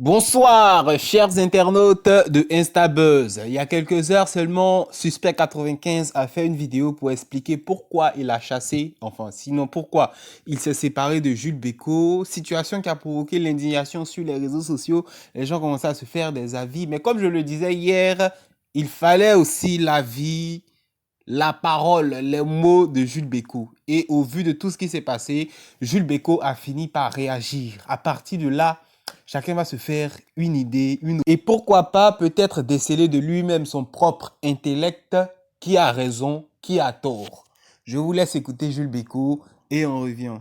Bonsoir, chers internautes de InstaBuzz. Il y a quelques heures seulement, Suspect 95 a fait une vidéo pour expliquer pourquoi il a chassé, enfin sinon pourquoi il s'est séparé de Jules Bécaud, situation qui a provoqué l'indignation sur les réseaux sociaux. Les gens commençaient à se faire des avis, mais comme je le disais hier, il fallait aussi l'avis, la parole, les mots de Jules Bécaud. Et au vu de tout ce qui s'est passé, Jules Bécaud a fini par réagir. À partir de là, chacun va se faire une idée, et pourquoi pas peut-être déceler de lui-même son propre intellect, qui a raison, qui a tort. Je vous laisse écouter Jules Bécaud et on revient.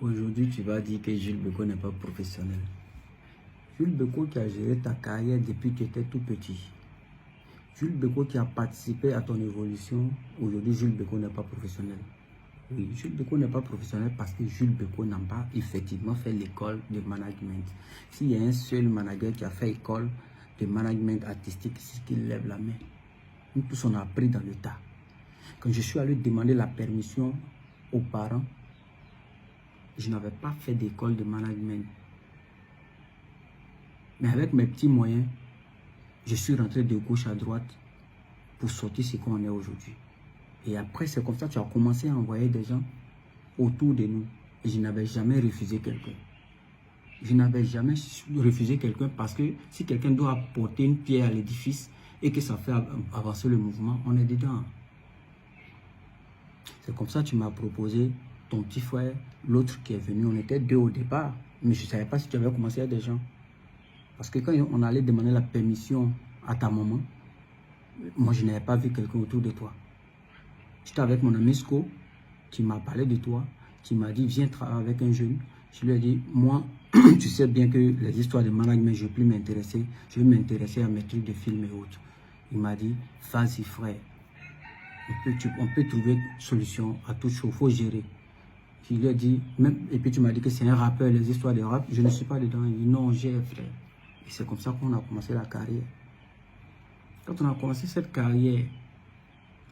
Aujourd'hui, tu vas dire que Jules Bécaud n'est pas professionnel. Jules Bécaud qui a géré ta carrière depuis que tu étais tout petit. Jules Bécaud qui a participé à ton évolution. Aujourd'hui, Jules Bécaud n'est pas professionnel. Oui, Jules Bécaud n'est pas professionnel parce que Jules Bécaud n'a pas effectivement fait l'école de management. S'il y a un seul manager qui a fait école de management artistique, c'est qu'il lève la main. Nous tous, on a appris dans le tas. Quand je suis allé demander la permission aux parents, je n'avais pas fait d'école de management. Mais avec mes petits moyens, je suis rentré de gauche à droite pour sortir ce qu'on est aujourd'hui. Et après, c'est comme ça que tu as commencé à envoyer des gens autour de nous. Et je n'avais jamais refusé quelqu'un. Je n'avais jamais refusé quelqu'un parce que si quelqu'un doit apporter une pierre à l'édifice et que ça fait avancer le mouvement, on est dedans. C'est comme ça que tu m'as proposé ton petit frère, l'autre qui est venu. On était deux au départ, mais je ne savais pas si tu avais commencé à des gens. Parce que quand on allait demander la permission à ta maman, moi je n'avais pas vu quelqu'un autour de toi. J'étais avec mon ami Sko, qui m'a parlé de toi, qui m'a dit viens travailler avec un jeune. Je lui ai dit, moi, tu sais bien que les histoires de management, je ne vais plus m'intéresser. Je vais m'intéresser à mes trucs de films et autres. Il m'a dit, vas-y frère, on peut trouver une solution à tout chose, il faut gérer. Je lui ai dit, même, et puis tu m'as dit que c'est un rappeur, les histoires de rap, je ne suis pas dedans. Il dit, non, j'ai frère. Et c'est comme ça qu'on a commencé la carrière. Quand on a commencé cette carrière,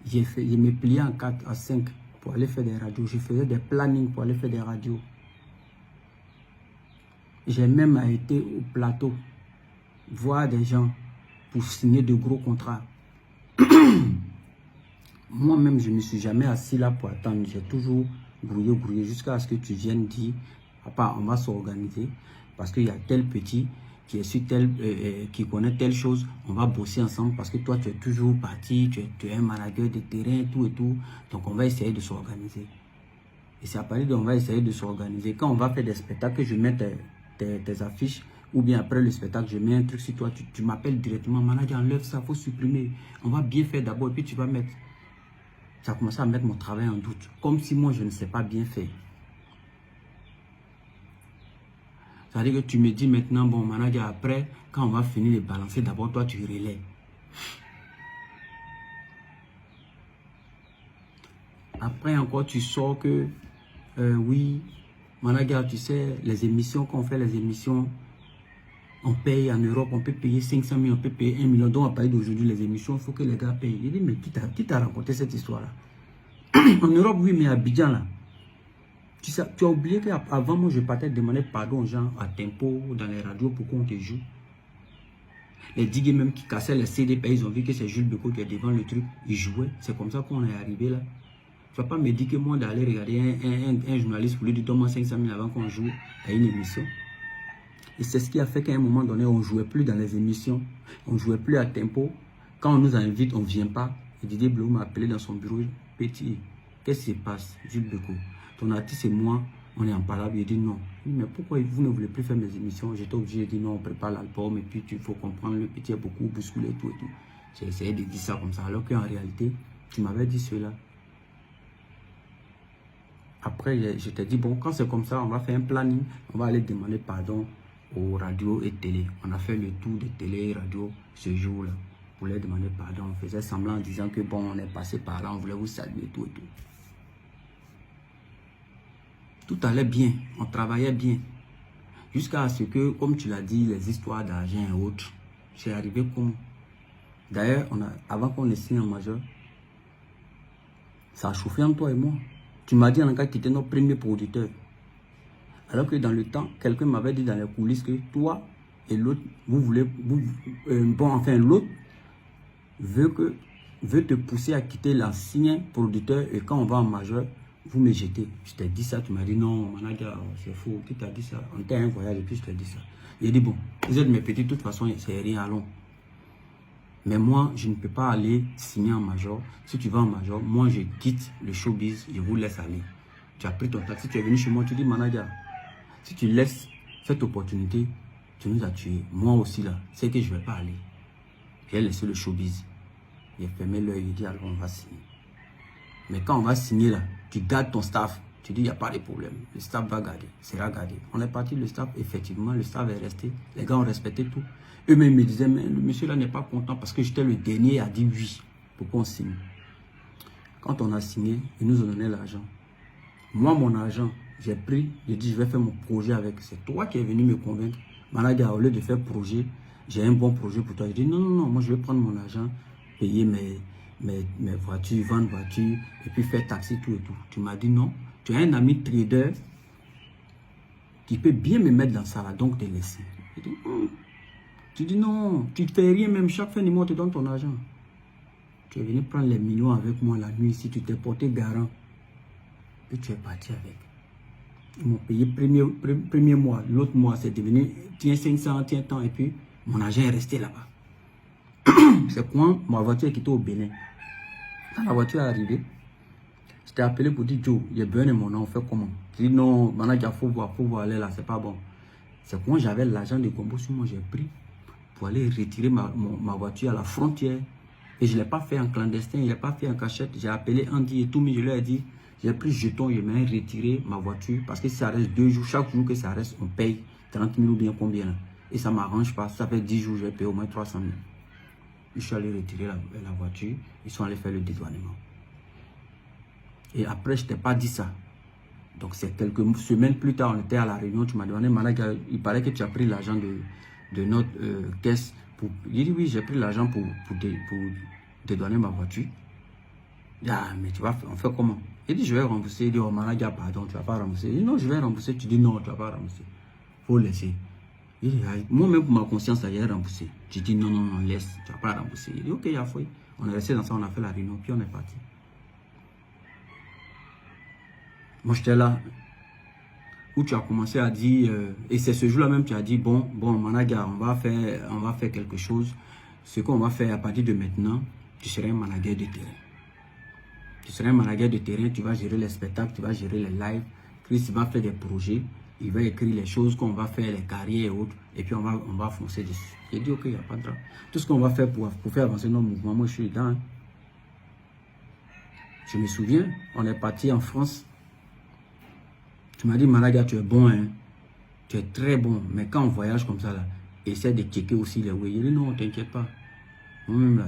je me pliais en 4 à 5 pour aller faire des radios. Je faisais des plannings pour aller faire des radios. J'ai même été au plateau, voir des gens pour signer de gros contrats. Moi-même, je ne me suis jamais assis là pour attendre. J'ai toujours grouillé jusqu'à ce que tu viennes dire, papa, on va s'organiser parce qu'il y a tel petit qui est sur qui connaît telle chose, on va bosser ensemble parce que toi, tu es toujours parti, tu es un manager de terrain, tout et tout. Donc, on va essayer de s'organiser. Et c'est à partir de on va essayer de s'organiser. Quand on va faire des spectacles, je mets tes affiches, ou bien après le spectacle, je mets un truc sur toi, tu m'appelles directement, manager, enlève ça, il faut supprimer. On va bien faire d'abord, et puis tu vas mettre. Ça a commencé à mettre mon travail en doute, comme si moi, je ne sais pas bien faire. C'est-à-dire que tu me dis maintenant, bon, manager, après, quand on va finir de balancer, d'abord, toi, tu relais. Après, encore, tu sors que, oui, manager, tu sais, les émissions, quand on fait les émissions, on paye en Europe, on peut payer 500 000, on peut payer 1 million. Donc, à partir d'aujourd'hui, les émissions, il faut que les gars payent. Il dit, mais qui t'a raconté cette histoire-là? En Europe, oui, mais à Abidjan, là. Tu as oublié qu'avant, moi, je partais demander pardon aux gens à tempo, dans les radios, pour qu'on te joue. Les digues même qui cassaient les CDP, ils ont vu que c'est Jules Bécaud qui est devant le truc. Ils jouaient. C'est comme ça qu'on est arrivé là. Tu ne vas pas me dire que moi, d'aller regarder un journaliste pour lui dire donne-moi 500 000 avant qu'on joue à une émission. Et c'est ce qui a fait qu'à un moment donné, on ne jouait plus dans les émissions. On ne jouait plus à tempo. Quand on nous invite, on ne vient pas. Et Didier Blou m'a appelé dans son bureau. Petit, qu'est-ce qui se passe, Jules Bécaud? Ton artiste et moi, on est en parole. Il dit non. Il dit, mais pourquoi vous ne voulez plus faire mes émissions? J'étais obligé de dire non, on prépare l'album et puis il faut comprendre, le petit est beaucoup bousculé et tout et tout. J'ai essayé de dire ça comme ça, alors qu'en réalité, tu m'avais dit cela. Après, je t'ai dit, bon, quand c'est comme ça, on va faire un planning, on va aller demander pardon aux radios et télé. On a fait le tour de télé et radio ce jour-là pour leur demander pardon. On faisait semblant en disant que bon, on est passé par là, on voulait vous saluer, tout et tout. Tout allait bien, on travaillait bien. Jusqu'à ce que, comme tu l'as dit, les histoires d'argent et autres, c'est arrivé comme... D'ailleurs, avant qu'on ait signé en majeur, ça a chauffé entre toi et moi. Tu m'as dit en cas qui était notre premier producteur. Alors que dans le temps, quelqu'un m'avait dit dans les coulisses que toi et l'autre, vous voulez... l'autre veut te pousser à quitter l'ancien producteur et quand on va en majeur, vous me jetez. Je t'ai dit ça, tu m'as dit non, Managa, c'est faux. Qui t'a dit ça? On était à un voyage et puis je t'ai dit ça. J'ai dit bon, vous êtes mes petits, de toute façon, c'est rien, allons. Mais moi, je ne peux pas aller signer en major. Si tu vas en major, moi, je quitte le showbiz, je vous laisse aller. Tu as pris ton taxi, tu es venu chez moi, tu dis Managa, si tu laisses cette opportunité, tu nous as tués. Moi aussi, là, c'est que je ne vais pas aller. J'ai laissé le showbiz. J'ai fermé l'œil et dit alors on va signer. Mais quand on va signer là, tu gardes ton staff. Tu dis il n'y a pas de problème. Le staff va garder, sera gardé. On est parti, le staff, effectivement, le staff est resté. Les gars ont respecté tout. Eux-mêmes me disaient, mais le monsieur là n'est pas content parce que j'étais le dernier à dire oui pour qu'on signe. Quand on a signé, ils nous ont donné l'argent. Moi, mon argent, j'ai pris, j'ai dit je vais faire mon projet avec. C'est toi qui es venu me convaincre. Managa, au lieu de faire projet, j'ai un bon projet pour toi. Je dis non, non, non, moi je vais prendre mon argent, payer mes voitures, vendre voitures, et puis faire taxi, tout et tout. Tu m'as dit non, tu as un ami trader qui peut bien me mettre dans ça, là, donc te laisser. Je dis, tu dis non, tu ne fais rien, même chaque fin du mois, tu donnes ton argent. Tu es venu prendre les millions avec moi la nuit, si tu t'es porté garant, et tu es parti avec. Ils m'ont payé premier mois, l'autre mois, c'est devenu, tiens 500, tiens tant, et puis mon argent est resté là-bas. C'est quand ma voiture est quittée au Bénin. Quand la voiture est arrivée, je t'ai appelé pour dire Joe, il y a besoin de mon nom, on fait comment? Je dis non, manager, faut voir aller là, c'est pas bon. C'est quand j'avais l'argent de Gombo sur moi, j'ai pris pour aller retirer ma voiture à la frontière. Et je ne l'ai pas fait en clandestin, je ne l'ai pas fait en cachette. J'ai appelé Andy et tout, mais je leur ai dit, j'ai pris jeton, je m'ai retiré ma voiture. Parce que si ça reste 2 jours, chaque jour que ça reste, on paye 30 000 ou bien combien. Et ça ne m'arrange pas, ça fait 10 jours, je vais payer au moins 300 000. Je suis allé retirer la voiture, ils sont allés faire le dédouanement. Et après, je ne t'ai pas dit ça. Donc c'est quelques semaines plus tard, on était à la réunion, tu m'as demandé, Managa, il paraît que tu as pris l'argent de notre caisse. J'ai dit oui, j'ai pris l'argent pour dédouaner ma voiture. Ah, mais tu vas on fait comment? Il dit je vais rembourser. Il dit oh Managa, pardon, tu ne vas pas rembourser. Il dit non, je vais rembourser. Tu dis non, tu ne vas pas rembourser. Il faut laisser. Il dit moi-même pour ma conscience, j'ai remboursé. Je dis non, non, non, laisse, tu ne vas pas rembourser. Il dit ok, il y a foi. On est resté dans ça, on a fait la réunion, puis on est parti. Moi j'étais là, où tu as commencé à dire, et c'est ce jour-là même tu as dit, bon Managa, on va faire quelque chose. Ce qu'on va faire à partir de maintenant, tu seras un manager de terrain. Tu seras un manager de terrain, tu vas gérer les spectacles, tu vas gérer les lives. Chris va faire des projets, il va écrire les choses qu'on va faire, les carrières et autres, et puis on va foncer dessus. J'ai dit ok, il n'y a pas de drame. Tout ce qu'on va faire pour faire avancer nos mouvements, moi je suis dedans. Hein. Je me souviens, on est parti en France. Tu m'as dit, Managa, tu es bon, hein? Tu es très bon. Mais quand on voyage comme ça, là, essaie de checker aussi les way. Il dit, non, t'inquiète pas. Moi-même, là,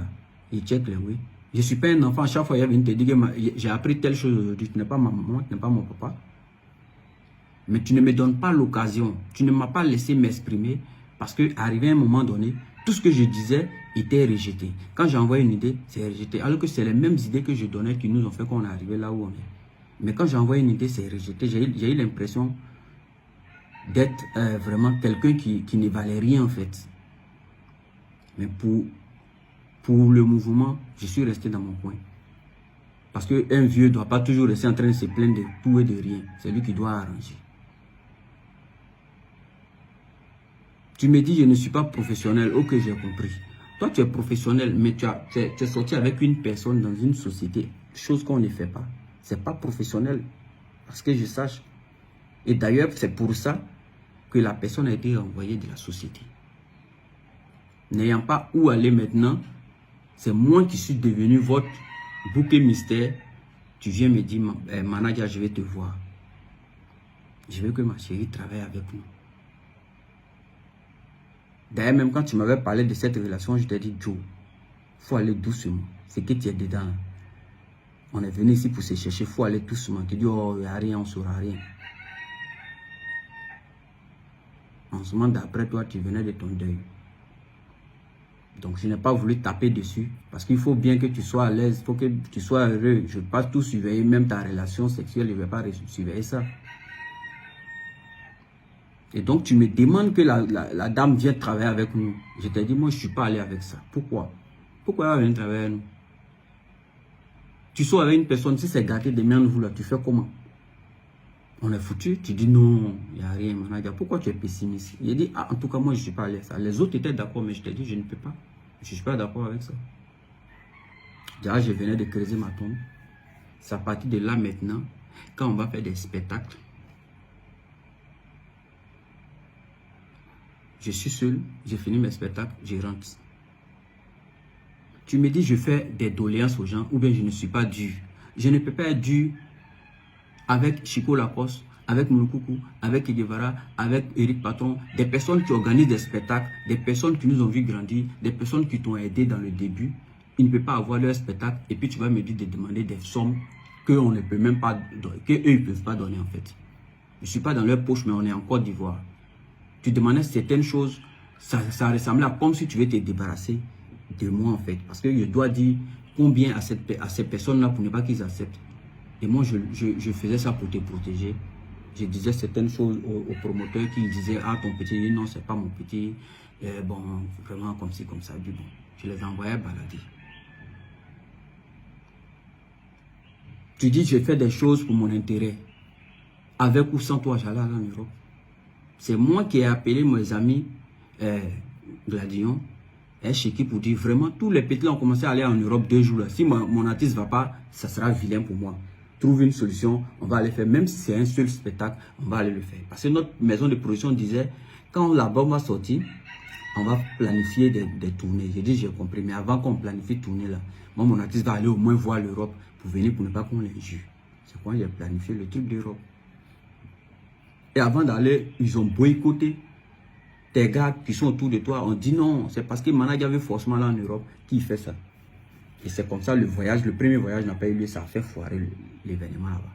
il check les way. Je ne suis pas un enfant. Chaque fois, il vient te dire que j'ai appris telle chose aujourd'hui. Tu n'es pas ma maman, tu n'es pas mon papa. Mais tu ne me donnes pas l'occasion. Tu ne m'as pas laissé m'exprimer. Parce qu'arrivé à un moment donné, tout ce que je disais était rejeté. Quand j'ai envoyé une idée, c'est rejeté. Alors que c'est les mêmes idées que je donnais qui nous ont fait qu'on est arrivé là où on est. Mais quand j'ai envoyé une idée, c'est rejeté. J'ai eu l'impression d'être vraiment quelqu'un qui ne valait rien en fait. Mais pour le mouvement, je suis resté dans mon coin. Parce qu'un vieux ne doit pas toujours rester en train de se plaindre de tout et de rien. C'est lui qui doit arranger. Tu me dis, je ne suis pas professionnel. Ok, j'ai compris. Toi, tu es professionnel, mais tu es sorti avec une personne dans une société. Chose qu'on ne fait pas. C'est pas professionnel, parce que je sache. Et d'ailleurs, c'est pour ça que la personne a été renvoyée de la société. N'ayant pas où aller maintenant, c'est moi qui suis devenu votre bouc mystère. Tu viens me dire, Managa, je vais te voir. Je veux que ma chérie travaille avec nous. D'ailleurs, même quand tu m'avais parlé de cette relation, je t'ai dit, Joe, il faut aller doucement. C'est que tu es dedans. On est venu ici pour se chercher, il faut aller doucement. Tu dis, oh, il n'y a rien, on ne saura rien. En ce moment d'après toi, tu venais de ton deuil. Donc, je n'ai pas voulu taper dessus parce qu'il faut bien que tu sois à l'aise, il faut que tu sois heureux. Je ne veux pas tout surveiller, même ta relation sexuelle, je ne vais pas surveiller ça. Et donc, tu me demandes que la dame vienne travailler avec nous. Je t'ai dit, moi, je ne suis pas allé avec ça. Pourquoi? Pourquoi elle vient travailler avec nous? Tu sors avec une personne, si c'est gâté de merde, vous là, tu fais comment? On est foutu. Tu dis non, il n'y a rien, manager. Pourquoi tu es pessimiste? Il a dit, ah, en tout cas, moi, je ne suis pas allé à ça. Les autres étaient d'accord, mais je t'ai dit, je ne peux pas. Je ne suis pas d'accord avec ça. Déjà, je venais de creuser ma tombe. C'est à partir de là maintenant, quand on va faire des spectacles, je suis seul, j'ai fini mes spectacles, je rentre. Tu me dis, je fais des doléances aux gens, ou bien je ne suis pas dû. Je ne peux pas être dû avec Chico Lacoste, avec Moulokoukou, avec Guevara, avec Eric Patron, des personnes qui organisent des spectacles, des personnes qui nous ont vu grandir, des personnes qui t'ont aidé dans le début. Ils ne peuvent pas avoir leur spectacle et puis tu vas me dire de demander des sommes qu'on ne peut même pas donner, qu'eux ils ne peuvent pas donner en fait. Je ne suis pas dans leur poche, mais on est en Côte d'Ivoire. Tu demandais certaines choses, ça ressemblait à comme si tu veux te débarrasser de moi en fait. Parce que je dois dire combien à ces personnes-là pour ne pas qu'ils acceptent. Et moi, je faisais ça pour te protéger. Je disais certaines choses aux promoteurs qui disaient, ah ton petit, non, c'est pas mon petit. Bon, vraiment comme ci, comme ça. Bon, je les envoyais balader. Tu dis, je fais des choses pour mon intérêt. Avec ou sans toi, j'allais en Europe. C'est moi qui ai appelé mes amis Gladion et Cheki pour dire vraiment, tous les petits ont commencé à aller en Europe 2 jours. Là. Si mon artiste ne va pas, ça sera vilain pour moi. Trouve une solution, on va aller faire. Même si c'est un seul spectacle, on va aller le faire. Parce que notre maison de production disait, quand l'album va sortir, on va planifier des tournées. J'ai dit, j'ai compris. Mais avant qu'on planifie tourner là, moi, mon artiste va aller au moins voir l'Europe pour venir pour ne pas qu'on l'injure. C'est quand j'ai planifié le truc d'Europe. Et avant d'aller, ils ont boycotté. Tes gars qui sont autour de toi ont dit non, c'est parce que Manager veut forcément là en Europe qui fait ça. Et c'est comme ça le voyage, le premier voyage n'a pas eu lieu, ça a fait foirer l'événement là-bas.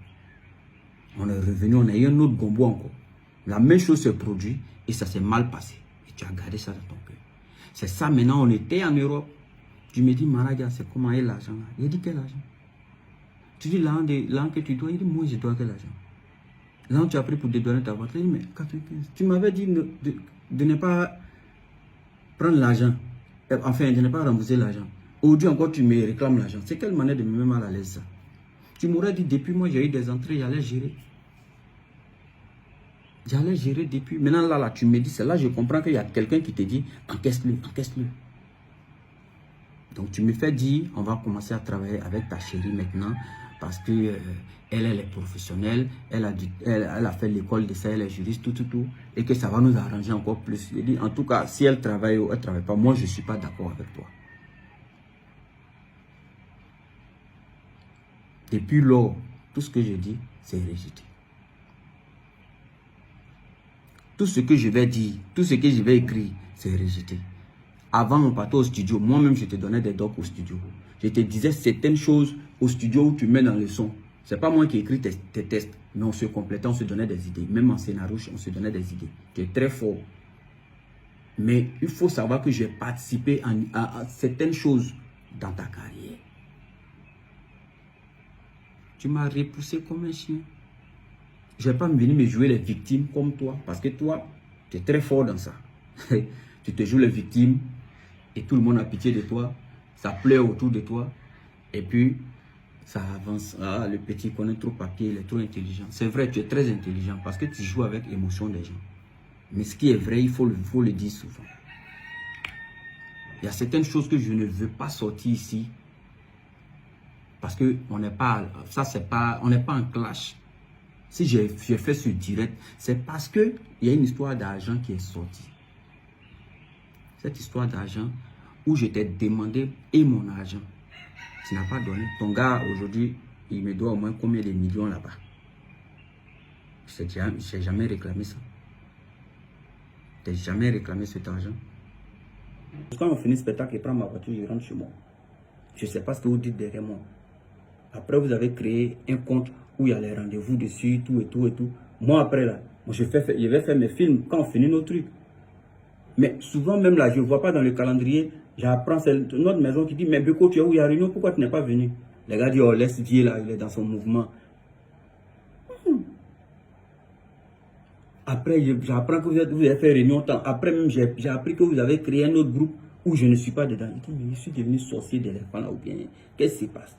On est revenu, on a eu un autre gombo encore. La même chose s'est produite et ça s'est mal passé. Et tu as gardé ça dans ton cœur. C'est ça maintenant, on était en Europe. Tu me dis, Manager, c'est comment est l'argent là? Il dit quel argent? Tu dis l'argent que tu dois, il dit moi je dois quel argent? Là, tu as pris pour dédouaner ta voiture. Il dit, mais 95. Tu m'avais dit de ne pas prendre l'argent. Enfin, de ne pas rembourser l'argent. Aujourd'hui encore, tu me réclames l'argent. C'est quelle manière de me mettre mal à l'aise ça? Tu m'aurais dit, depuis moi, j'ai eu des entrées, j'allais gérer. J'allais gérer depuis. Maintenant, là, tu me dis, c'est là, je comprends qu'il y a quelqu'un qui te dit, encaisse-le, encaisse-le. Donc, tu me fais dire, on va commencer à travailler avec ta chérie maintenant. Parce que elle est professionnelle, elle a fait l'école de ça, elle est juriste, tout, et que ça va nous arranger encore plus. Je dis, en tout cas, si elle travaille ou elle ne travaille pas, moi je ne suis pas d'accord avec toi. Depuis lors, tout ce que je dis, c'est rejeté. Tout ce que je vais dire, tout ce que je vais écrire, c'est rejeté. Avant, on partait au studio, moi-même je te donnais des docs au studio. Je te disais certaines choses au studio où tu mets dans le son. Ce n'est pas moi qui écris tes tests, mais on se complétait, on se donnait des idées. Même en scénario, on se donnait des idées. Tu es très fort. Mais il faut savoir que j'ai participé à certaines choses dans ta carrière. Tu m'as repoussé comme un chien. Je ne vais pas venir me jouer les victimes comme toi, parce que toi, tu es très fort dans ça. Tu te joues les victimes et tout le monde a pitié de toi. Ça pleure autour de toi. Et puis, ça avance. Ah, le petit connaît trop papier, il est trop intelligent. C'est vrai, tu es très intelligent parce que tu joues avec l'émotion des gens. Mais ce qui est vrai, il faut le dire souvent. Il y a certaines choses que je ne veux pas sortir ici. Parce qu'on n'est pas, ça c'est pas, on n'est pas en clash. Si j'ai fait ce direct, c'est parce qu'il y a une histoire d'argent qui est sortie. Cette histoire d'argent où je t'ai demandé et mon argent. Tu n'as pas donné. Ton gars, aujourd'hui, il me doit au moins combien de millions là-bas. Je n'ai jamais réclamé ça. Je n'ai jamais réclamé cet argent. Quand on finit le spectacle, je prends ma voiture, je rentre chez moi. Je ne sais pas ce que vous dites derrière moi. Après, vous avez créé un compte où il y a les rendez-vous dessus, tout et tout et tout. Moi, après, là, moi, je vais faire mes films quand on finit nos trucs. Mais souvent, même là, je ne vois pas dans le calendrier, j'apprends, c'est notre maison qui dit, mais Beko, tu es où, il y a réunion, pourquoi tu n'es pas venu? Les gars disent, oh, laisse Dieu là, il est dans son mouvement. Après, j'apprends que vous avez fait réunion temps. Après, même, j'ai appris que vous avez créé un autre groupe où je ne suis pas dedans. Il dit, mais je suis devenu sorcier d'éléphant là, ou bien, qu'est-ce qui se passe?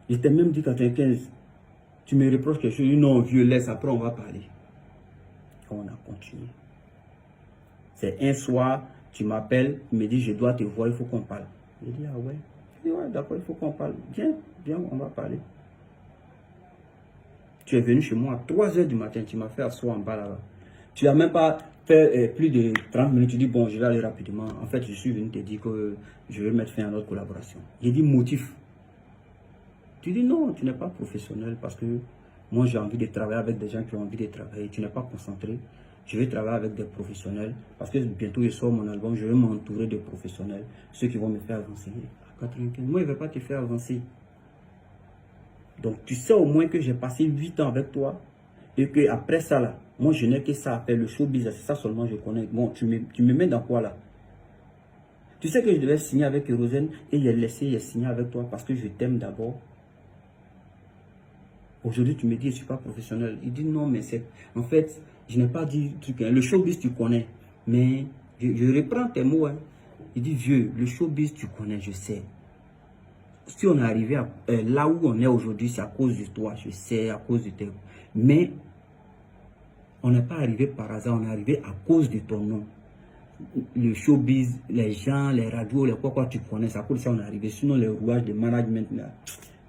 Je t'ai même dit, 95, tu me reproches quelque chose, non, vieux, laisse, après on va parler. On a continué. C'est un soir, tu m'appelles, tu me dis, je dois te voir, il faut qu'on parle. Je dis, ah ouais. Je dis, ouais, d'accord, il faut qu'on parle. Viens, viens, on va parler. Tu es venu chez moi à 3 h du matin, tu m'as fait asseoir en bas là-bas. Tu n'as même pas fait plus de 30 minutes, tu dis, bon, je vais aller rapidement. En fait, je suis venu te dire que je vais mettre fin à notre collaboration. J'ai dit, motif. Tu dis, non, tu n'es pas professionnel parce que moi, j'ai envie de travailler avec des gens qui ont envie de travailler. Tu n'es pas concentré. Je vais travailler avec des professionnels parce que bientôt, je sors mon album, je vais m'entourer de professionnels, ceux qui vont me faire avancer. À 95, moi, je ne vais pas te faire avancer. Donc, tu sais au moins que j'ai passé 8 ans avec toi et qu'après ça, là, moi, je n'ai que ça à faire, le showbiz, c'est ça seulement je connais. Bon, tu me mets dans quoi, là? Tu sais que je devais signer avec Kérosène et j'ai signé avec toi parce que je t'aime d'abord. Aujourd'hui, tu me dis, je ne suis pas professionnel. Il dit, non, mais c'est... En fait, je n'ai pas dit truc. Hein. Le showbiz, tu connais. Mais je reprends tes mots. Hein. Il dit, vieux, le showbiz, tu connais, je sais. Si on est arrivé là où on est aujourd'hui, c'est à cause de toi, je sais, à cause de tes... Mais on n'est pas arrivé par hasard, on est arrivé à cause de ton nom. Le showbiz, les gens, les radios, les quoi tu connais, c'est à cause de ça on est arrivé. Sinon, les rouages de management, là,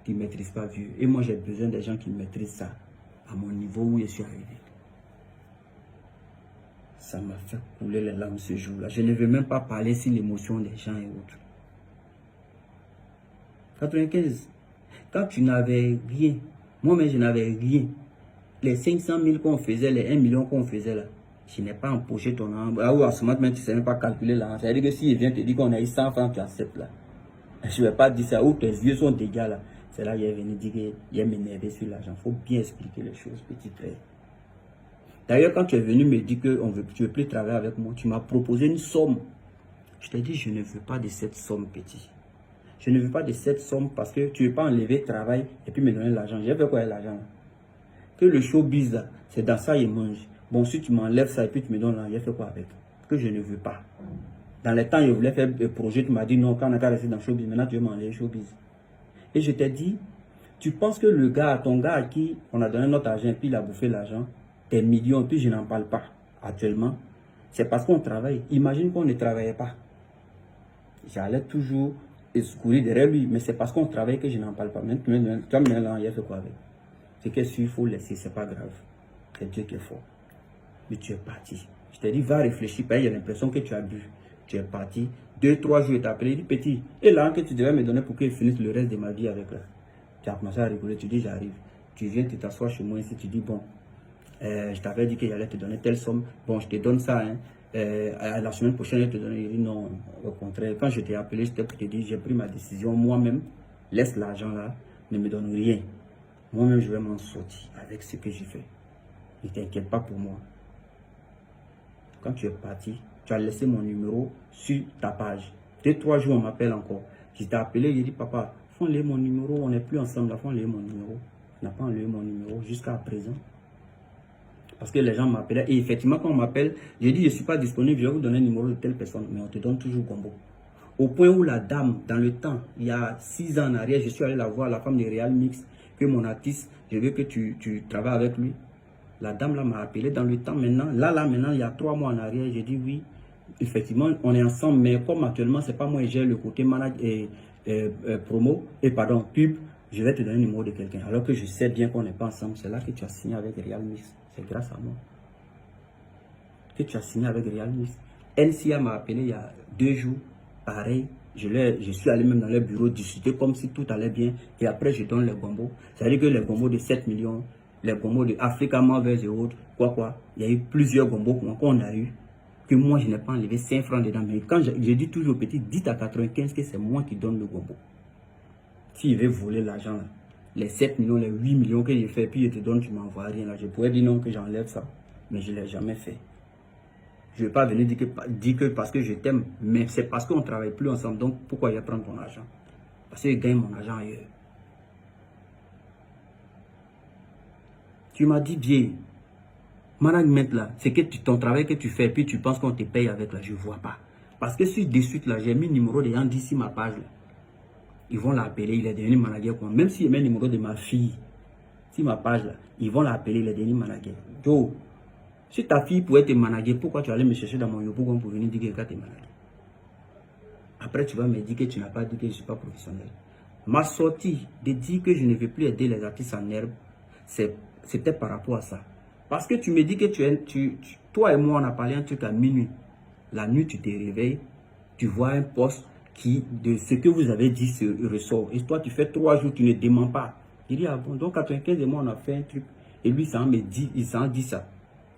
tu ne maîtrises pas, vieux. Et moi, j'ai besoin des gens qui maîtrisent ça, à mon niveau où je suis arrivé. Ça m'a fait couler les larmes ce jour-là. Je ne veux même pas parler sur l'émotion des gens et autres. 95, quand tu n'avais rien, moi-même je n'avais rien, les 500 000 qu'on faisait, les 1 million qu'on faisait là, je n'ai pas empoché ton âme. Ah oui, à ce moment, tu ne sais même pas calculer là. C'est-à-dire que s'il vient te dire qu'on a eu 100 francs, tu acceptes là. Je ne vais pas dire ça, ou tes yeux sont dégâts là. C'est là qu'il est venu dire qu'il est m'énervé sur l'argent. Il faut bien expliquer les choses, petit frère. D'ailleurs, quand tu es venu me dire que tu ne veux plus travailler avec moi, tu m'as proposé une somme. Je t'ai dit, je ne veux pas de cette somme, petit. Je ne veux pas de cette somme parce que tu ne veux pas enlever le travail et puis me donner l'argent. J'ai fait quoi avec l'argent? Que le showbiz, c'est dans ça il mange. Bon, si tu m'enlèves ça et puis tu me donnes l'argent, j'ai fait quoi avec? Que je ne veux pas. Dans les temps, je voulais faire un projet, tu m'as dit non, quand on a qu'à rester dans le showbiz, maintenant tu veux m'enlever le showbiz. Et je t'ai dit, tu penses que le gars, ton gars à qui on a donné notre argent et puis il a bouffé l'argent, tes millions, puis je n'en parle pas actuellement, c'est parce qu'on travaille. Imagine qu'on ne travaillait pas. J'allais toujours courir derrière lui, mais c'est parce qu'on travaille que je n'en parle pas. Même tu me là, il a fait quoi avec? C'est que s'il faut laisser, c'est pas grave. C'est Dieu qui est fort. Mais tu es parti. Je t'ai dit, va réfléchir, il y a l'impression que tu as bu. Tu es parti. 2-3 jours, il t'a appelé, il dit, petit, et là que tu devais me donner pour que je finisse le reste de ma vie avec là. Tu as commencé à rigoler, tu dis, j'arrive. Tu viens te t'asseoir chez moi ici, tu dis, bon, je t'avais dit qu'il allait te donner telle somme. Bon, je te donne ça, hein. La semaine prochaine, je te donne. Il dit non, au contraire. Quand je t'ai appelé, c'était pour te dire, j'ai pris ma décision moi-même. Laisse l'argent là, ne me donne rien. Moi-même, je vais m'en sortir avec ce que j'ai fait. Ne t'inquiète pas pour moi. Quand tu es parti, tu as laissé mon numéro sur ta page. 2-3 jours, on m'appelle encore. Je t'ai appelé, j'ai dit, papa, faut enlever mon numéro, on n'est plus ensemble, faut enlever mon numéro. On n'a pas enlevé mon numéro jusqu'à présent. Parce que les gens m'appelaient. Et effectivement, quand on m'appelle, j'ai dit, je ne suis pas disponible, je vais vous donner le numéro de telle personne. Mais on te donne toujours Gombo. Au point où la dame, dans le temps, il y a 6 ans en arrière, je suis allé la voir, la femme de Real Mix, que mon artiste, je veux que tu travailles avec lui. La dame là m'a appelé dans le temps maintenant. Là, maintenant, il y a 3 mois en arrière, j'ai dit oui. Effectivement, on est ensemble, mais comme actuellement, c'est pas moi qui gère le côté manage et promo, et pardon, pub, je vais te donner le numéro de quelqu'un. Alors que je sais bien qu'on n'est pas ensemble, c'est là que tu as signé avec Real Mix. C'est grâce à moi que tu as signé avec Real Mix. NCA m'a appelé il y a 2 jours, pareil. Je suis allé même dans leur bureau discuter comme si tout allait bien. Et après, je donne les gombos. C'est-à-dire que les gombos de 7 millions, les gombos de Africa Marvels et autres, il y a eu plusieurs gombos qu'on a eu. Que moi, je n'ai pas enlevé 5 francs dedans. Mais quand je dis toujours au petit, dites à 95 que c'est moi qui donne le gombo. S'il veut voler l'argent, les 7 millions, les 8 millions que j'ai fait, puis je te donne, tu m'envoies rien là. Je pourrais dire non que j'enlève ça. Mais je ne l'ai jamais fait. Je ne vais pas venir dire que parce que je t'aime, mais c'est parce qu'on ne travaille plus ensemble. Donc, pourquoi je vais prendre ton argent? Parce que je gagne mon argent ailleurs. Tu m'as dit, bien, management là, c'est que ton travail que tu fais, puis tu penses qu'on te paye avec là, je ne vois pas. Parce que sur de suite là, j'ai mis le numéro des gens d'ici ma page là. Ils vont l'appeler, il est devenu manager. Même s'il met le numéro de ma fille, sur ma page là, ils vont l'appeler, il est devenu manager. Joe, si ta fille pouvait te manager, pourquoi tu allais me chercher dans mon yobo pour venir dire que tu es manager? Après, tu vas me dire que tu n'as pas dit que je ne suis pas professionnel. Ma sortie de dire que je ne vais plus aider les artistes en herbe, c'était par rapport à ça. Parce que tu me dis que toi et moi, on a parlé un truc à minuit. La nuit, tu te réveilles, tu vois un poste qui, de ce que vous avez dit, se ressort. Et toi, tu fais 3 jours, tu ne demandes pas. Il dit, ah bon, donc 95 et moi, on a fait un truc. Et lui, il s'en dit ça.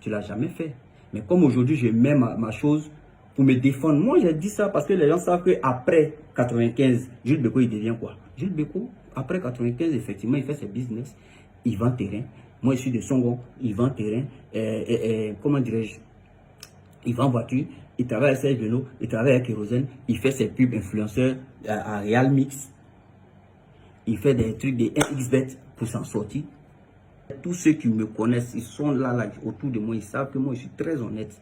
Tu ne l'as jamais fait. Mais comme aujourd'hui, je mets ma chose pour me défendre. Moi, j'ai dit ça parce que les gens savent qu'après 95, Jules Beko, il devient quoi? Jules Beko, après 95, effectivement, il fait ses business. Il vend terrain. Moi, je suis de Songon. Il vend terrain. Comment dirais-je? Il vend voiture. Il travaille avec ses vélos. Il travaille avec Kérosène. Il fait ses pubs influenceurs à Real Mix. Il fait des trucs de 1xBet pour s'en sortir. Tous ceux qui me connaissent, ils sont là autour de moi, ils savent que moi je suis très honnête.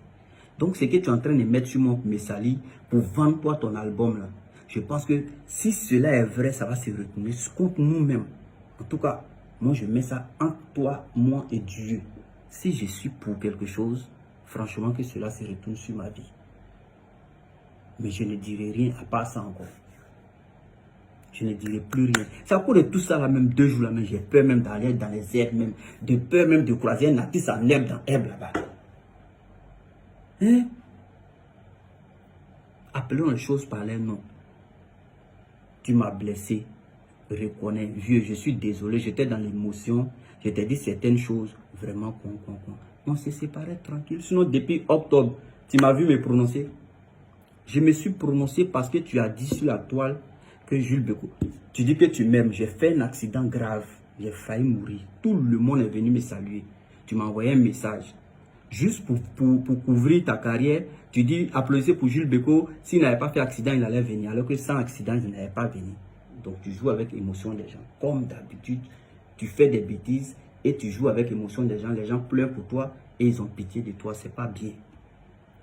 Donc ce que tu es en train de mettre sur mon messali pour vendre toi ton album là, je pense que si cela est vrai, ça va se retourner contre nous-mêmes. En tout cas, moi je mets ça entre toi, moi et Dieu. Si je suis pour quelque chose, franchement que cela se retourne sur ma vie. Mais je ne dirai rien à part ça encore. Je ne dirai plus rien. C'est à cause de tout ça, là, même 2 jours, là, même, j'ai peur même d'aller dans les herbes, même. De peur même de croiser un artiste en herbe dans herbe là-bas. Hein? Appelons les choses par leur nom. Tu m'as blessé. Reconnais, vieux, je suis désolé, j'étais dans l'émotion. Je t'ai dit certaines choses. Vraiment, on s'est séparés tranquille. Sinon, depuis octobre, tu m'as vu me prononcer. Je me suis prononcé parce que tu as dit sur la toile que Jules Beko, tu dis que tu m'aimes. J'ai fait un accident grave. J'ai failli mourir. Tout le monde est venu me saluer. Tu m'as envoyé un message. Juste pour couvrir ta carrière, tu dis applaudissez pour Jules Beko. S'il n'avait pas fait accident, il allait venir. Alors que sans accident, il n'allait pas venir. Donc tu joues avec l'émotion des gens. Comme d'habitude, tu fais des bêtises et tu joues avec l'émotion des gens. Les gens pleurent pour toi et ils ont pitié de toi. C'est pas bien.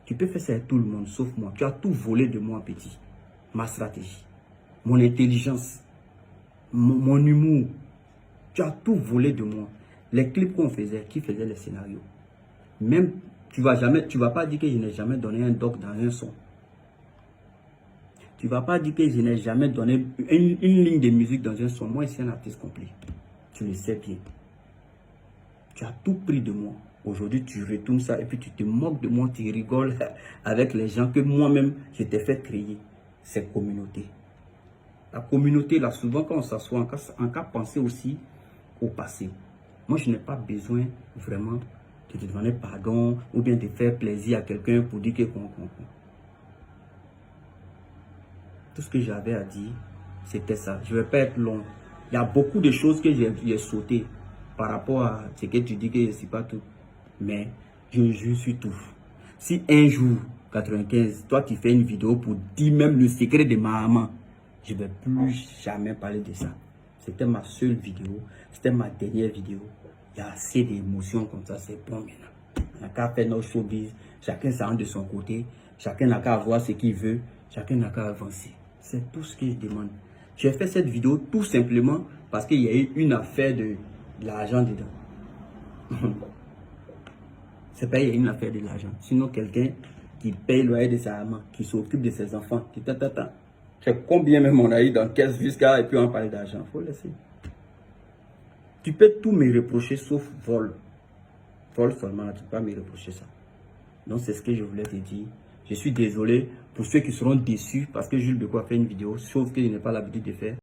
Tu peux faire ça avec tout le monde, sauf moi. Tu as tout volé de moi, petit. Ma stratégie. Mon intelligence, mon humour, tu as tout volé de moi. Les clips qu'on faisait, qui faisait les scénarios. Même, tu vas pas dire que je n'ai jamais donné un doc dans un son. Tu vas pas dire que je n'ai jamais donné une ligne de musique dans un son. Moi, je suis un artiste complet. Tu le sais bien. Tu as tout pris de moi. Aujourd'hui, tu retournes ça et puis tu te moques de moi, tu rigoles avec les gens que moi-même, je t'ai fait créer. Cette communauté. La communauté, là, souvent, quand on s'assoit, en cas penser aussi au passé. Moi, je n'ai pas besoin vraiment de te demander pardon ou bien de faire plaisir à quelqu'un pour dire que... Tout ce que j'avais à dire, c'était ça. Je ne vais pas être long. Il y a beaucoup de choses que j'ai sautées par rapport à ce que tu dis que je ne suis pas tout. Mais je suis tout. Si un jour, 95, toi, tu fais une vidéo pour dire même le secret de ma maman, je ne vais plus jamais parler de ça. C'était ma seule vidéo. C'était ma dernière vidéo. Il y a assez d'émotions comme ça, c'est bon maintenant. On n'a qu'à faire nos showbiz. Chacun s'en de son côté. Chacun n'a qu'à avoir ce qu'il veut. Chacun n'a qu'à avancer. C'est tout ce que je demande. J'ai fait cette vidéo tout simplement parce qu'il y a eu une affaire de l'argent dedans. C'est pas une affaire de l'argent. Sinon, quelqu'un qui paye le loyer de sa maman, qui s'occupe de ses enfants, qui c'est combien même on a eu dans caisse jusqu'à et puis on parle d'argent. Il faut laisser. Tu peux tout me reprocher sauf vol. Vol seulement, là, tu peux pas me reprocher ça. Donc c'est ce que je voulais te dire. Je suis désolé pour ceux qui seront déçus parce que Jules Beko a fait une vidéo, chose que je n'ai pas l'habitude de faire.